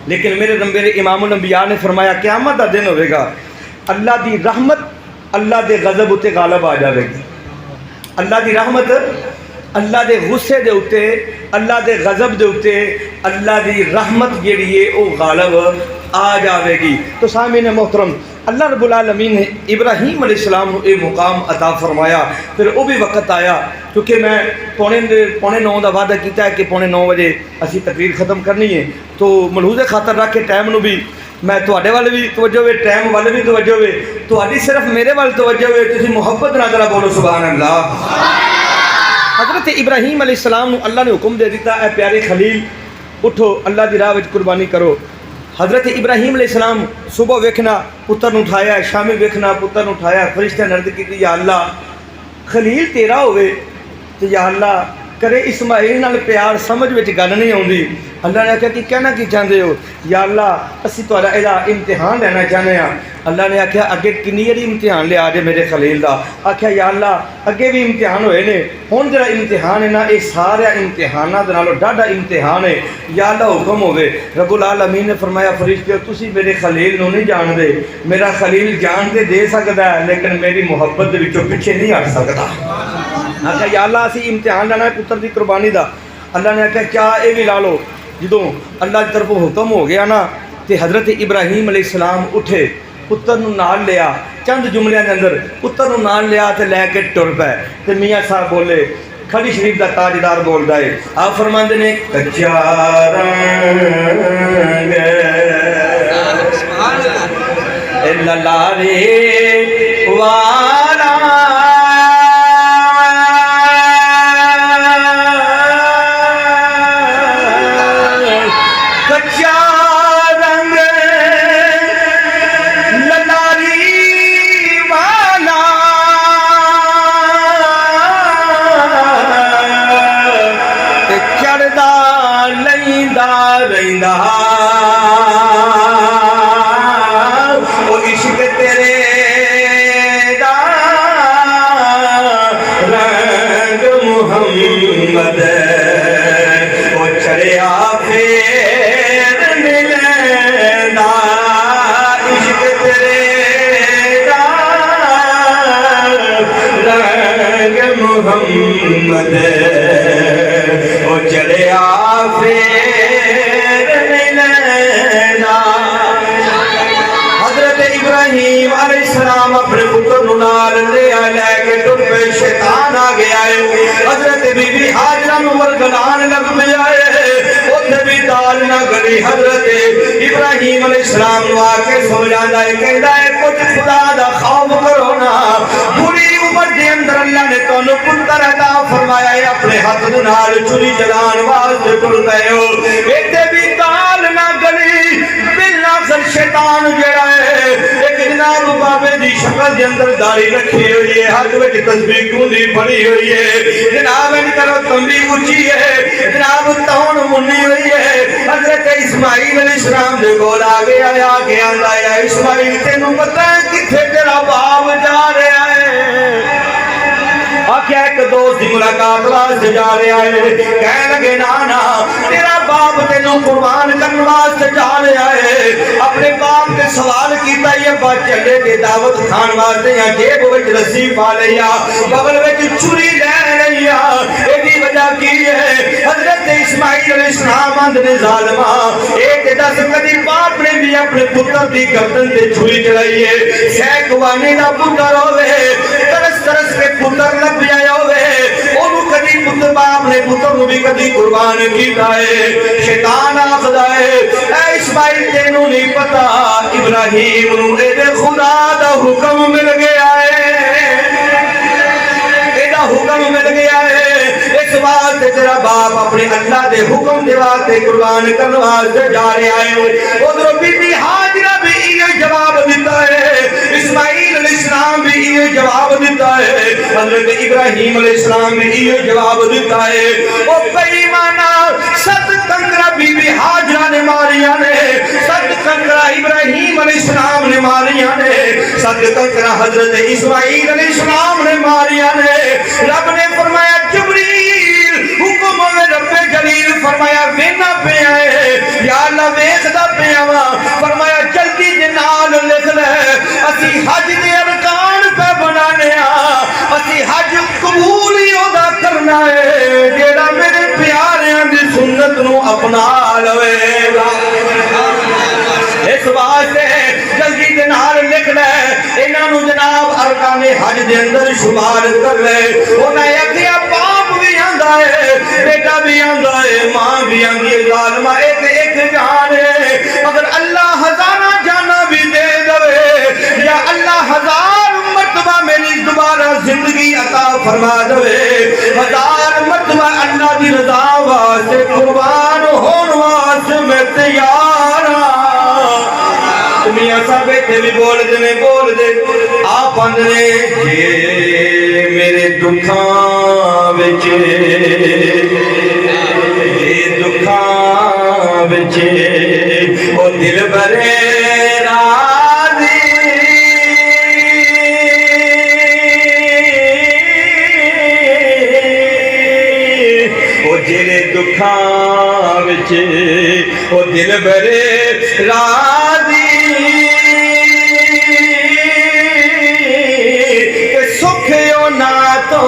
لیکن میرے امام الانبیاء نے فرمایا قیامت دا دن ہوے گا اللہ دی رحمت اللہ دے غضب اتے غالب آ جاوے گی اللہ دی رحمت اللہ دے غصے دے اتے اللہ دے غضب دے اتے اللہ دی رحمت جیڑی ہے او غالب آ جاوے گی تو سامعین محترم اللہ رب العالمین نے ابراہیم علیہ السلام کو ایک مقام عطا فرمایا پھر وہ بھی وقت آیا کیونکہ میں پونے 9 دا وعدہ کیتا ہے کہ پونے 9 بجے اسی تقریر ختم کرنی ہے تو ملحوظ خاطر رکھ کے ٹائم نو بھی میں تواڈے والے بھی توجہ ہوئے ٹائم والے بھی توجہ ہوئے تواڈی صرف میرے والے توجہ ہوئے تسی محبت نال ذرا بولو سبحان اللہ حضرت ابراہیم علیہ السلام نو اللہ نے حکم دے دیتا اے پیارے خلیل اٹھو اللہ دی راہ وچ قربانی کرو حضرت ابراہیم علیہ السلام صبح ویکھنا پتر نو اٹھایا شام ویکھنا پتر نو اٹھایا فرشتے نے عرض کیتی یا اللہ خلیل تیرا ہوئے تو یا اللہ کرے اسماعیل نال پیار سمجھ وچ گل نہیں آوندی اللہ نے آخیا کہ کہنا کی چاہتے ہو یا اللہ اسی تہاڈا ایدا امتحان لینا چاہتے ہیں اللہ نے آخیا اگے کنی واری امتحان لیا جے میرے خلیل دا آخیا یا اللہ اگے بھی امتحان ہوئے نے ہن جڑا امتحان ہے نا یہ سارا امتحانات نالوں ڈاڈا امتحان ہے یا اللہ حکم ہوے رب العالمین نے فرمایا فرشتے تسی میرے خلیل نو نہیں جان دے میرا خلیل جان دے سکدا ہے لیکن میری محبت دے وچوں پیچھے نہیں ہٹ سکدا آخیا یا اللہ اسی امتحان لینا ہے پتر دی قربانی دا اللہ نے آخیا چاہ اے بھی لا لو جدوں اللہ کی طرف حکم ہو گیا نا تے حضرت ابراہیم علیہ السلام اٹھے پتر نو نال لیا چند جملیاں دے اندر پتر نو نال لیا تے لے کے ٹر پے تے میاں صاحب بولے کھڑی شریف دا تاجدار بولدا ہے آپ فرماندے نے کچا رنگ لالارے والا وہ عشق تیرے دا رنگ محمد وہ چڑیا پھر ملنا عشق تیرے دا رنگ محمد وہ چڑیا پھر ابراہیم علیہ السلام اپنے پتر نو نال لے کے ٹر پے شیطان آ گیا ہے حضرت بی بی ہاجرہ نو ورگلان لگ پیا ہے اوتھے بھی دال نہ گلی حضرت ابراہیم علیہ السلام نو آ کے سمجھاندا ہے کہندا ہے کچھ خدا دا خوف کرو نا بری عمر دے اندر اللہ نے تانوں پتر عطا فرمایا ہے اپنے ہاتھ دے نال چری چلان واسطے ٹر پئے ہو ایتھے بھی دال نہ گلی بالآخر شیطان جڑا ہے ایک دن بابے دی شکل دے اندر داڑھی رکھی ہوئی ہے، ہاتھ وچ تسبیح کھولی پڑی ہوئی ہے، جناب ان کرو تمبی اونچی ہے، جناب تون منی ہوئی ہے۔ حضرت اسماعیل علیہ السلام دے کول آ گیا کہ آندا ہے اسماعیل تینوں پتہ ہے کتھے تیرا باپ جا رہا ہے؟ آکھیا ایک دوست دی ملاقات واسطے جا رہا ہے، کہنے لگے نا تیرا باپ تینوں قربان کرنے واسطے جا رہا ہے۔ اپنے باپ نے سوال کیتا یہ بات چلے کے دعوت کھان واسطے یا جیب وچ رسی پا لیا، بغل وچ چوری لے لیا، ایدی وجہ کی ہے؟ حضرت اسماعیل علیہ السلام آندے ظالما ایک دس کدی باپ نے بھی اپنے پتر دی گردن تے چھری چلائی ہے، سیکوانے دا پتر ہوے ترس ترس کے پتر لب جایا ہوے، اونوں کدی پتر باپ نے پتر نوں بھی کدی قربان کیتا ہے۔ شیطان آکھدا ہے اے اسماعیل تینوں نہیں پتا ابراہیم نوں اے دے خدا دا حکم مل گیا ہے، اے دا حکم مل گیا ہے، اس واسطے تیرا باپ اپنے اللہ دے حکم دے واسطے قربان کرنے واسطے جا رہا ہے۔ ادھر بی بی ہاجرہ بھی یہ جواب دیتا ہے، اسماعیل علیہ السلام بھی یہ جواب دیتا ہے، حضرت ابراہیم علیہ السلام بھی یہ جواب دیتا ہے۔ او بے ایمانا ست کنکرا بی بی ہاجرہ نے ماریا نے، ست کنکرا ابراہیم علیہ السلام نے ماریا نے، ست کنکرا حضرت اسماعیل علیہ السلام نے ماریا نے۔ رب نے فرمایا جبریل حکم ہوئے رب جلیل، فرمایا وینا پہ آئے یا اللہ ویخدہ پہ آوا، فرمایا جلدی جنال لکھ لے اسی حج دے ارکان پہ بنانے اسی حج قبولی ہودا کرنا ہے جیڑا میرے پیاریاں دی سنت نو اپنا لوے گا۔ اس واسطے جلدی جنال لکھ لے انہاں نو جناب ارکان حج دے اندر شمار کر لے۔ انہیں اکھیا باپ بھی آندا ہے، بیٹا بھی آندا ہے، ماں بھی آندی ہے، ظالمہ ایک ایک جان ہے، اگر اللہ ہزارہ جانا بھی دے دوے یا اللہ ہزار مرتبہ میری دوبارہ زندگی عطا فرما دوے، ہزار مرتبہ اللہ دی رضا واسطے قربان ہون واسطے میں تیار ہاں۔ میاں صاحب بیٹھے بھی بول دے آپ اندرے جے میرے دکھاں بچے او دل برے راضی او جیرے دکھاں بچے او دل برے راضی سکھیو نا تو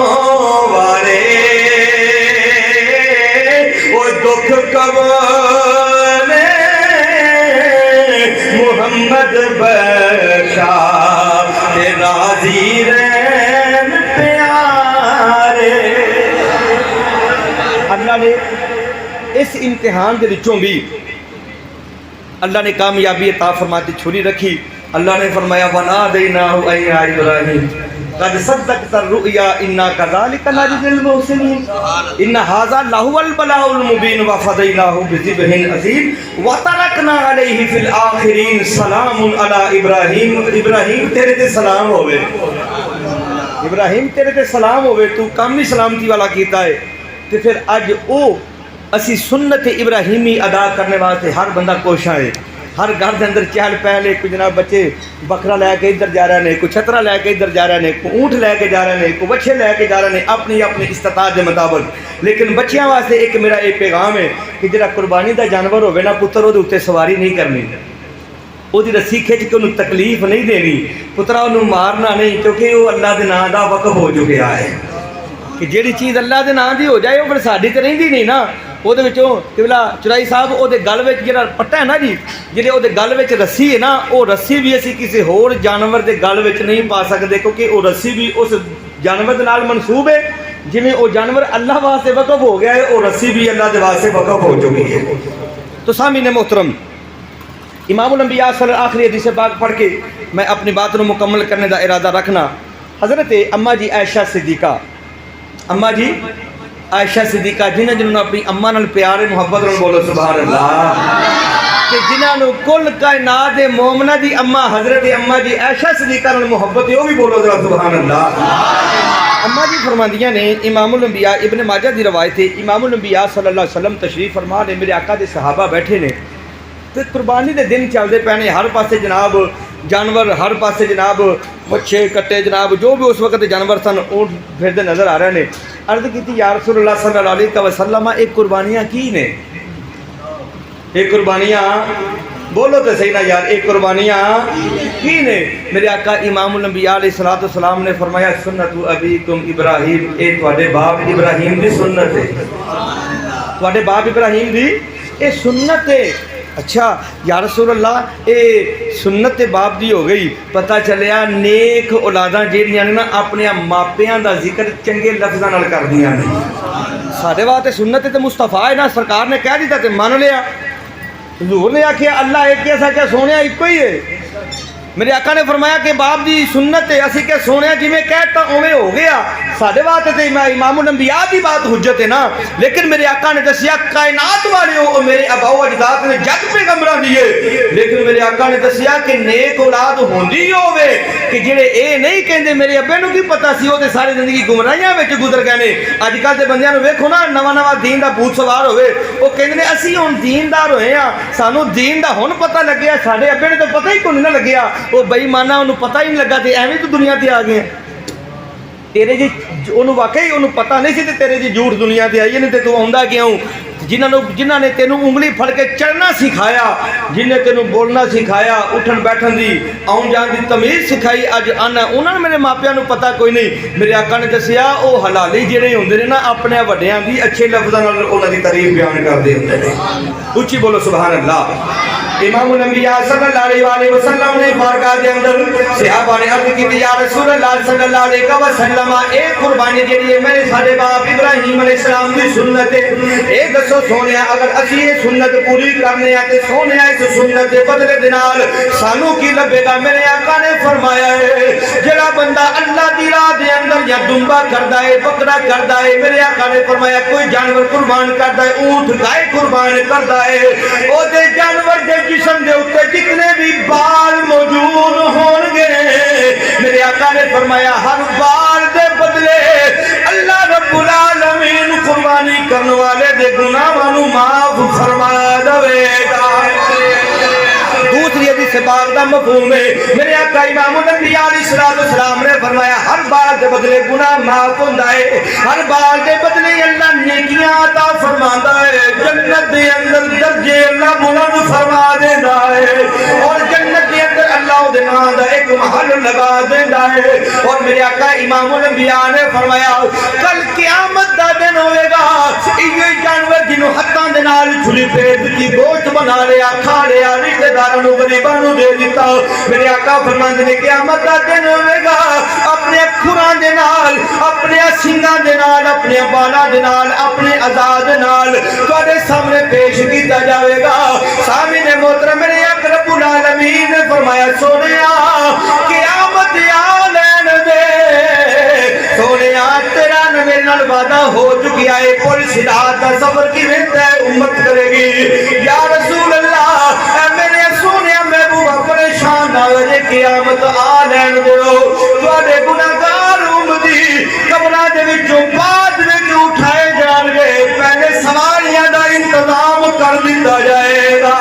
وارے او دکھ کبولے محمد بخشا تے راضی رہن پیارے۔ اللہ نے اس امتحان دے وچوں بھی اللہ نے کامیابی عطا فرماتی چھری رکھی۔ اللہ نے فرمایا وَنَادَيْنَاهُ أَن يَا إِبْرَاهِيمُ قَدْ صَدَّقْتَ الرُّؤْيَا إِنَّا كَذَلِكَ نَجْزِي الْمُحْسِنِينَ إِنَّ هَذَا لَهُوَ الْبَلَاءُ الْمُبِينُ وَفَدَيْنَاهُ بِذِبْحٍ عَظِيمٍ وَتَرَكْنَا عَلَيْهِ فِي الْآخِرِينَ سَلَامٌ عَلَى إِبْرَاهِيمَ۔ ابراہیم تیرے تے سلام ہوئے، ابراہیم تیرے تے سلام ہوئے، تو کاملی سلامتی والا کیتا ہے۔ تو پھر اج او اسی سنت ابراہیمی ادا کرنے واسطے ہر بندہ کوشاں ہے، ہر گھر دے اندر چہل پہل ہے، کوئی جناب بچے بکرا لے کے ادھر جا رہے ہیں، کوئی چھترا لے کے ادھر جا رہے ہیں، کوئی اونٹ لے کے جا رہے ہیں، کوئی بچے لے کے جا رہے ہیں اپنی اپنی استطاعت کے مطابق۔ لیکن بچیاں واسطے ایک میرا یہ پیغام ہے کہ جڑا قربانی دا جانور ہوے نا پتر وہ اتنے سواری نہیں کرنی، وہ رسی کھچ کے انہوں تکلیف نہیں دینی، پترا انہوں مارنا نہیں، کیونکہ وہ اللہ دے نام دا وقف ہو چکا ہے کہ جیڑی چیز اللہ دے نام دی ہو جائے وہ پھر ساڈی تے رہندی نہیں نا۔ وہ قبلہ چرائی صاحب وہ گل جڑا پٹا ہے نا جی، جی وہ گل رسی ہے نا، وہ رسی بھی اسی کسی ہور جانور دے گل نہیں پا سکتے، کیونکہ وہ رسی بھی اس جانور دے نال منسوب ہے، جی وہ جانور اللہ واسطے وقف ہو گیا ہے، وہ رسی بھی اللہ دے واسطے وقف ہو چکی ہے۔ تو سامعین محترم، امام الانبیاء صلی اللہ آخری حدیث پاک پڑھ کے میں اپنی بات کو مکمل کرنے دا ارادہ رکھنا۔ حضرت اماں جی عائشہ صدیقہ، اماں جی عائشہ صدیقہ جنہوں اپنی اماں نال پیار محبت نال بولو سبحان اللہ۔ کہ جنہاں نو کل کائنات دے مومنہ دی اما حضرت اما جی عائشہ صدیقہ نال محبت ہے، وہ بھی بولو ذرا سبحان اللہ۔ اما جی فرماندیاں نے امام الانبیاء ابن ماجہ دی روایت ہے، امام الانبیاء صلی اللہ علیہ وسلم تشریف فرما نے، میرے آقا دے صحابہ بیٹھے نے تے قربانی دے دن چلدے پے نے، ہر پاسے جناب جانور، ہر پاسے جناب مچھے کٹے، جناب جو بھی اس وقت جانور سن اونٹ پھردے نظر آ رہے نے۔ عرض کیتی یا رسول اللہ صلی اللہ علیہ وسلم ایک قربانیاں کی نے؟ ایک قربانیاں بولو تو صحیح نا یار، ایک قربانیاں کی نے؟ میرے آقا امام الانبیاء علیہ السلام نے فرمایا سنت ابیکم ابراہیم، اے تواڈے باپ ابراہیم دی سنت ہے، تواڈے باپ ابراہیم دی اے سنت ہے۔ اچھا یا رسول اللہ اے سنت باپ دی ہو گئی، پتہ چلیا نیک اولاداں جیڑیاں نے نا اپنے ماپیاں دا ذکر چنگے لفظاں نال کردیاں نے۔ ساڈے واسطے سنت تے مصطفیٰ ہے نا، سرکار نے کہہ دیتا تے مان لیا۔ حضور نے آکھیا اللہ ایک ہے، سچا سونیا ایک ہی ہے۔ میرے آقا نے فرمایا کہ باپ دی سنت ہے، اسی کہ سونیا جی میں کہتا اوے ہو گیا۔ ساڈے واسطے تے امام الانبیاء دی بات حجت ہے نا، لیکن میرے آقا نے دسیا کائنات والے ہو، میرے ابا و اجداد نے جگ پیغمبراں دیے، لیکن میرے آقا نے دسیا کہ نیک اولاد ہوندی ہوے کہ جڑے اے نہیں کہندے میرے ابے نو کی پتہ سی، او تے ساری زندگی گمراہیاں وچ گزر گئے نے۔ اج کل دے بندیاں نو ویکھو نا، نواں دین دا بھوت سوار ہوئے، او کہندے نے اسی ہن دیندار ہوئے ہاں، سانو دین دا ہن پتہ لگیا، ساڈے ابے نے تو پتہ ہی کوئی نہ لگیا۔ وہ بئی مانا انہوں پتہ ہی نہیں لگا تے ایویں تو دنیا تے آ گئے تیرے جی، انہوں واقعی انہوں پتہ نہیں سی تے تیرے جی جھوٹ دنیا تے آئی نہیں تے تو آندا کیوں؟ جنہاں نے تینوں انگلی پھڑ کے چڑھنا سکھایا، جنہیں تینوں بولنا سکھایا، اٹھن بیٹھن دی آن جان دی تمیز سکھائی، اج آنا انہوں نے میرے ماپیاں نو پتہ کوئی نہیں۔ میرے آقا نے دسیا او حلالی جڑے ہوندے نے نا اپنے وڈیاں دی اچھے لفظاں نال انہاں دی تعریف بیان کردے ہوندے نے۔ اچھی بولو سبحان اللہ۔ امام الانبیاء صلی اللہ علیہ وسلم نے بارگاہ دے اندر صحابہ نے عرض کی یا رسول اللہ صلی اللہ علیہ وسلم ایک قربانی جڑی ہے میرے ساڈے باپ ابراہیم علیہ السلام دی سنت ہے، اے دسو سونیا اگر اسی یہ سنت پوری کرنے ہیں تے سونیا اس سنت دے بدلے دے نال سانو کی لبے گا؟ میرے آقا نے فرمایا ہے جڑا بندہ اللہ دی راہ دے اندر یا دمبا کردا ہے، بکرا کردا ہے، میرے آقا نے فرمایا کوئی جانور قربان کردا ہے، اونٹ گائے قربان کردا ہے، او دے جانور دے جسم دے اوپر جتنے بھی بال موجود ہون گے، میرے آقا نے فرمایا ہر بال دے بدلے اللہ رب العالمین قربانی کرنے والے دے گناہاں نو معاف فرما دے گا۔ دوسری حدیث پاک دا مفہوم ہے، میرے آقا امام الانبیاء علیہ السلام نے فرمایا ہر بال دے بدلے گناہ معاف ہوندا ہے، ہر بال دے بدلے اللہ نیکیاں عطا فرماندا ہے، جنت دے اندر درجے اللہ بلند فرما دیندا ہے، اور جنت دے اندر اللہ دے نام دا ایک محل لگا دیندا ہے۔ اور میرے آقا امام الانبیاء نے فرمایا کل قیامت دا دن ہوئے گا، یہ جانور جنہوں ہتھاں دے نال چھری پھیر دتی، گوشت بنا لیا، کھا لیا، رشتہ داراں نو غریباں نو دے دیتا، میرے آقا فرماندے نے قیامت دا دن ہوئے گا اپنے کھراں دے نال، اپنے سینگاں دے نال، اپنے بالاں دے نال، اپنے اعضاء دے نال تواڈے سامنے پیش کیتا جاوے گا۔ سامنے محترم میرے آقا رب العالمین نے فرمایا سونیا قیامت آ لین دے، سونیا تیرا میرے نال وعدہ ہو چکیا ہے، پل صراط دا سفر کیویں تے امت کرے گی؟ یا رسول اللہ اے میرے سونیا محبوب پریشان نہ ہو جے، قیامت آ لین دیو، تواڈے گناہگار امتی قبراں دے وچوں بعد وچ اٹھائے جان گے، پہلے سواریاں دا انتظام کر دتا جائے گا،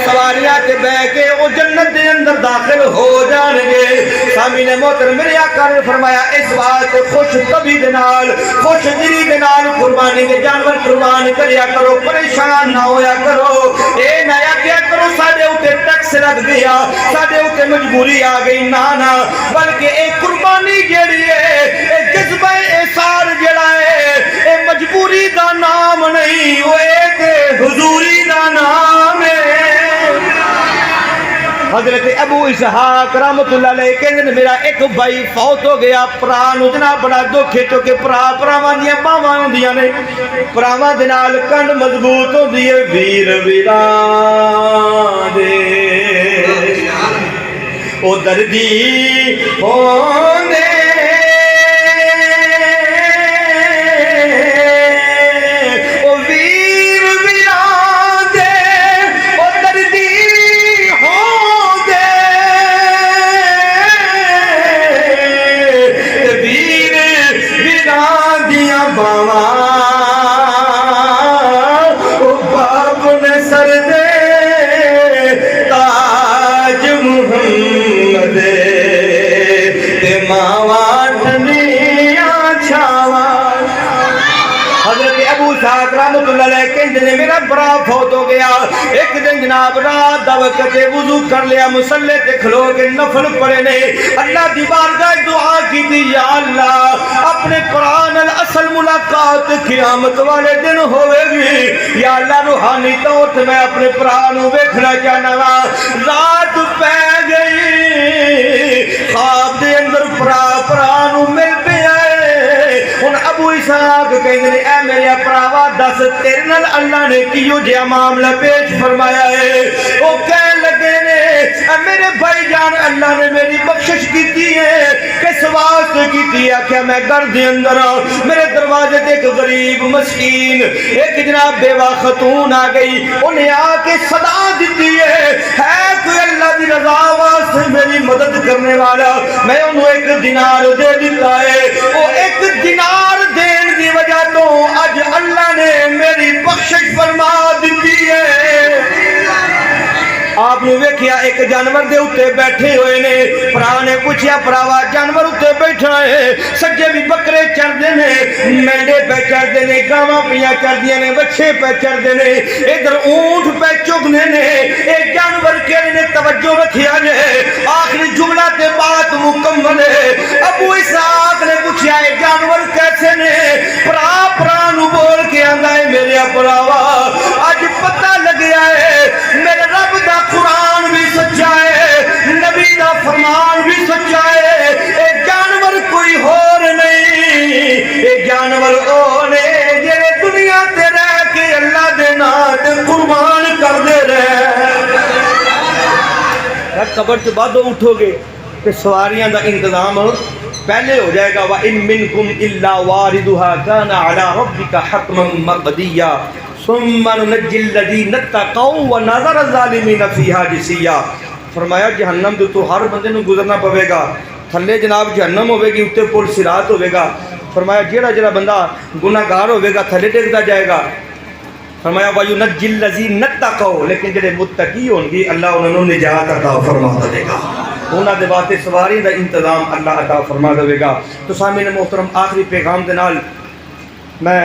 سواریاں تے بہ کے وہ جنت دے اندر داخل ہو جان گے۔ سامعین محترم میرے آقا نے فرمایا اس بات خوش طبی دے نال، خوش دلی دے نال قربانی دے جانور قربان کریا کرو، پریشان نہ ہویا کرو، اے نہ کیا کرو ساڈے اوتے ٹیکس لگ گیا، ساڈے اوتے مجبوری آ گئی، نہ بلکہ اے قربانی جیڑی ہے اے جذبہ احسان جڑا ہے اے مجبوری دا نام نہیں، او اے تے حضوری دا نام ہے۔ حضرت ابو اسحاق رحمت اللہ علیہ کہندے نے میرا ایک بھائی فوت ہو گیا، پرا نو جناب بڑا دکھ ہے کیونکہ پراواں دیاں باواں ہوندیاں نے، پراواں دے نال کنڈ مضبوط ہوندی ہے، ویر ویراں دے او دردی ہوندے او ویر ویراں دے کہندے میرا برا فوت ہو گیا. ایک دن جناب رات دا وقت وضو کر لیا, مصلے تے کھلو کے نفل پڑھے نے, اللہ دی بارگاہ دعا کی تھی, یا اللہ اپنے قرآن الاصل ملاقات قیامت والے دن ہوئے گی, یا اللہ روحانی طور تے میں اپنے پرانوں ویکھنا چاہنا وا. رات پہ گئی, خواب دے اندر پرانوں مل پہ آئے. ہن ابو اسحاق کہندے نے اے میرے پراوا دس تیرے نال اللہ نے کیوں جہا معاملہ پیش فرمایا ہے. وہ کہنے لگے نے اے میرے بھائی جان اللہ نے میری بخشش کیتی ہے, کس واسطے کیتی ہے؟ کہ میں گھر دے اندر میرے دروازے تے ایک غریب مسکین ایک جناب بیوہ خاتون آ گئی, انہیں آ کے صدا دیتی ہے کوئی اللہ دی رضا واسطے میری مدد کرنے والا. میں انہوں ایک دینار دے دیتا ہے, وہ ایک دینار دین دی وجہ تو اج اللہ نے میری بخشش فرما دیتی ہے. آپ نے ویکھیا ایک جانور دے اتے بیٹھے ہوئے نے, پرا نے پوچھیا پراوا جانور اتے بیٹھا ہے, سجے بھی بکرے چردے نے, مینڈے پہ چردے نے, گاواں پیاں چردیاں نے, بچھے پہ چردے نے, ادھر اونٹ پہ چگنے نے. ایک جانور کہنے نے توجہ رکھیا جائے, آخری جملہ تے بات مکمل ہے. ابو اسحاق نے پوچھیا اے جانور کیسے نے؟ پرا نو بول کے آندا ہے میرے پراوا اج پتہ لگیا ہے میرے رب دا قرآن بھی سچا ہے, نبی دا فرمان بھی سچا ہے. اے جانور کوئی ہور نہیں, اے جانور او نے جڑے دنیا تے رہ کے اللہ دے نام تے قربان کر دے رہے. قبر کے بعد اٹھو گے کہ سواریاں دا انتظام پہلے ہو جائے گا. وَإِن مِّنكُمْ إِلَّا وَارِدُهَا كَانَ عَلَىٰ رَبِّكَ حَتْمًا مَّقْضِيًّا ثُمَّ نُنَجِّي الَّذِينَ اتَّقَوْا وَنَذَرُ الظَّالِمِينَ فِيهَا جِثِيًّا. فرمایا جہنم دے تو ہر بندے نوں گزرنا پوے گا, تھلے جناب جہنم ہوے گی, اوتے پل صراط ہوے گا. فرمایا جڑا بندہ گناہ گار ہوے گا تھلے ڈگدا جائے گا. فرمایا وَيُنَجِّي الَّذِينَ اتَّقَوْا, لیکن جڑے متقی ہون گے اللہ انہاں نوں نجات عطا فرما دے گا, انہاں دے واسطے سواری دا انتظام اللہ عطا فرما دے گا. تو سامعین محترم آخری پیغام دے نال میں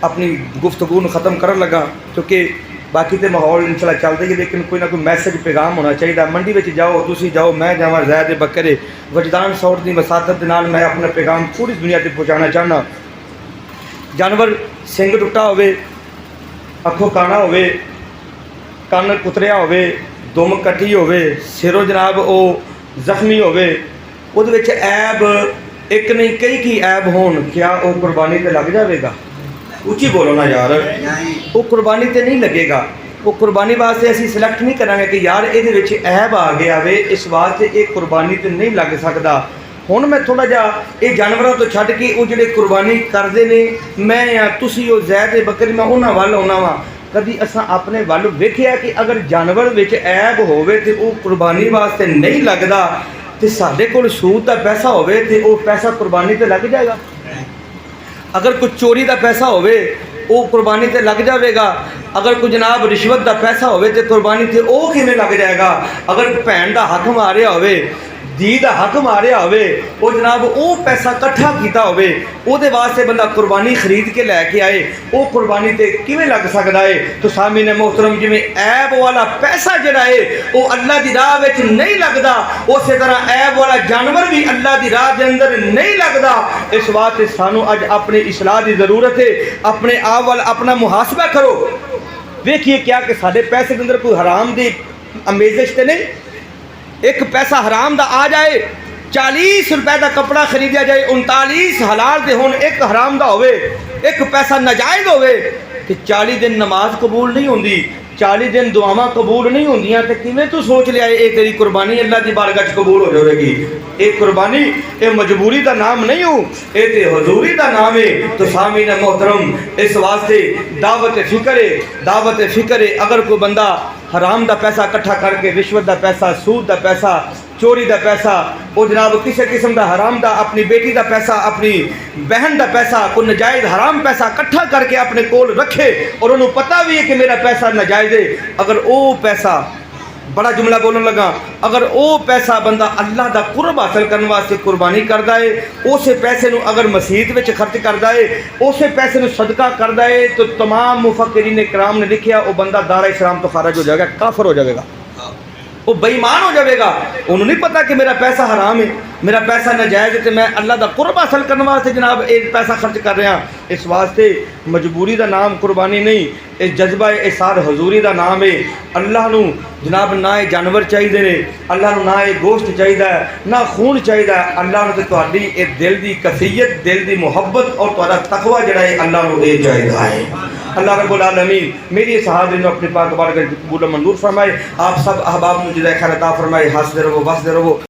اپنی گفتگو نو ختم کرن لگا, کیونکہ باقی تے ماحول انشاءاللہ چلدا ہی, لیکن کوئی نہ کوئی میسج پیغام ہونا چاہیے. منڈی وچ جاؤ, تسی جاؤ, میں جاواں, زید بکرے وجدان سوٹ دی وساطت دے نال میں اپنا پیغام پوری دنیا تے پہنچانا چاہنا. جانور سنگ ٹوٹا ہوئے, اکھوں کانا ہوئے, کان کتریا ہوئے, دم کٹی ہوئے, سروں جناب او زخمی ہوئے, وہ دے وچ عیب ایک نہیں کئی کی عیب ہون, کیا او قربانی تے لگ جاوے گا؟ اچھی بولو نا یار, وہ قربانی تے نہیں لگے گا. وہ قربانی واسطے اسی سلیکٹ نہیں کریں گے کہ یار یہ وچ عیب آ گیا وے, اس واسطے یہ قربانی تے نہیں لگ سکتا. ہن میں تھوڑا جا یہ جانوراں تو چھڈ کے وہ جڑے قربانی کردے نے, میں یا تسی او زید بکری, میں انہاں ول آਉਣਾ وا. کدی اساں اپنے ول ویکھیا کہ اگر جانور وچ عیب ہووے تے وہ قربانی واسطے نہیں لگدا, تے ساڈے کول سود دا پیسہ ہووے تے وہ پیسہ قربانی تے لگ جائے گا. اگر کوئی چوری دا پیسہ ہووے وہ قربانی تے لگ جاوے گا. اگر کوئی جناب رشوت دا پیسہ ہووے تے قربانی تے وہ کیویں لگ جائے گا. اگر بھین دا حق ماریا ہووے, دھی دا حق ماریا ہووے, وہ جناب وہ پیسہ کٹھا کیتا ہووے, وہ دے واسطے بندہ قربانی خرید کے لے کے آئے, وہ قربانی تے کیویں لگ سکدا ہے؟ تو سامعین محترم جویں عیب والا پیسہ جڑا ہے وہ اللہ دی راہ وچ نہیں لگدا, اسی طرح عیب والا جانور بھی اللہ دی راہ دے اندر نہیں لگدا. اس واسطے سانو اج اپنی اصلاح دی ضرورت ہے. اپنے آپ وال اپنا محاسبہ کرو, ویکھیے کیا کہ سارے پیسے کے اندر کوئی حرام دی امیزش تے نہیں. ایک پیسہ حرام دا آ جائے, 40 روپے دا کپڑا خریدیا جائے, 39 حلال دے ہون, ایک حرام دا ہوئے, ایک پیسہ ناجائز ہوئے, کہ 40 دن نماز قبول نہیں ہوندی, 40 دن دعاواں قبول نہیں ہوندیاں, تے کیویں تو سوچ لیا اے تیری قربانی اللہ دی بارگاہ وچ قبول ہو جائے گی؟ اے قربانی اے مجبوری دا نام نہیں ہو, اے تے حضوری دا نام ہے. تو سامعین محترم اس واسطے دعوت فکر ہے. اگر کوئی بندہ حرام دا پیسہ کٹھا کر کے, رشوت دا پیسہ, سود دا پیسہ, چوری دا پیسہ, وہ جناب کسی قسم دا حرام دا, اپنی بیٹی دا پیسہ, اپنی بہن دا پیسہ, کوئی نجائز حرام پیسہ کٹھا کر کے اپنے کول رکھے, اور انہوں پتہ بھی ہے کہ میرا پیسہ نجائز ہے, اگر وہ پیسہ بڑا جملہ بولن لگا، اگر او پیسہ بندہ اللہ دا قرب حاصل کرنے واسطے قربانی کردا ہے، اسے پیسے نو اگر مسجد وچ خرچ کردا ہے، اسے پیسے نو صدقہ کردا ہے، تو تمام مفکرین کرام نے لکھیا وہ بندہ دار اسلام تو خارج ہو جائے گا، کافر ہو جائے گا، وہ بے ایمان ہو جائے گا۔ انہوں نہیں پتا کہ میرا پیسہ حرام ہے، میرا پیسہ ناجائز ہے، تو میں اللہ دا قرب حاصل کرنے واسطے جناب ایک پیسہ خرچ کر رہا۔ اس واسطے مجبوری دا نام قربانی نہیں، اس جذبہ احسار حضوری دا نام ہے۔ اللہ نو جناب نہ جانور چاہیے نے، اللہ نو نہ گوشت چاہیے، نہ خون چاہیے، اللہ نو تے تہاڈی اے دل دی کفیت، دل دی محبت اور تہاڈا تقوی جڑا ہے اللہ نو اے چاہیے ہے۔ اللہ رب العالمین میری اس حاضری نو اپنی پاک بارگاہ قبول و منظور فرمائے۔ آپ سب احباب نو جزائے خیر عطا فرمائے۔ ہنستے رہو، بستے رہو۔